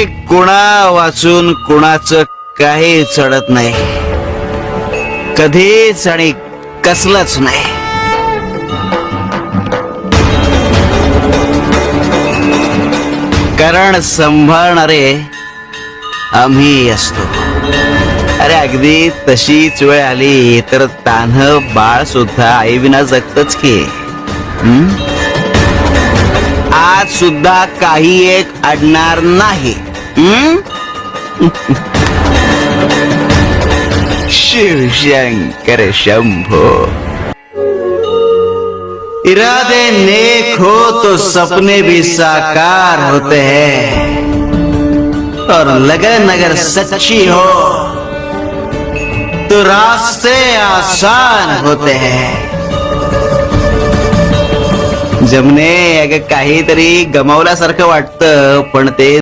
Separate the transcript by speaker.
Speaker 1: कुणा वाचून कुणाचं काही चढत नाही, कधीच आणि कसलंच नाही. कारण सांभाळणारे आम्ही असतो. अरे अगदी तशीच वेळ आली तर तान्ह बाळ सुद्धा आईविना जगतच की. आज सुद्धा काही एक अडणार नाही. शिवशंकर शंभो. इरादे नेक हो तो सपने भी साकार होते हैं, और लगन अगर सच्ची हो तो रास्ते आसान होते हैं. जमने अगं काहीतरी गमावल्यासारखं वाटतं, पण ते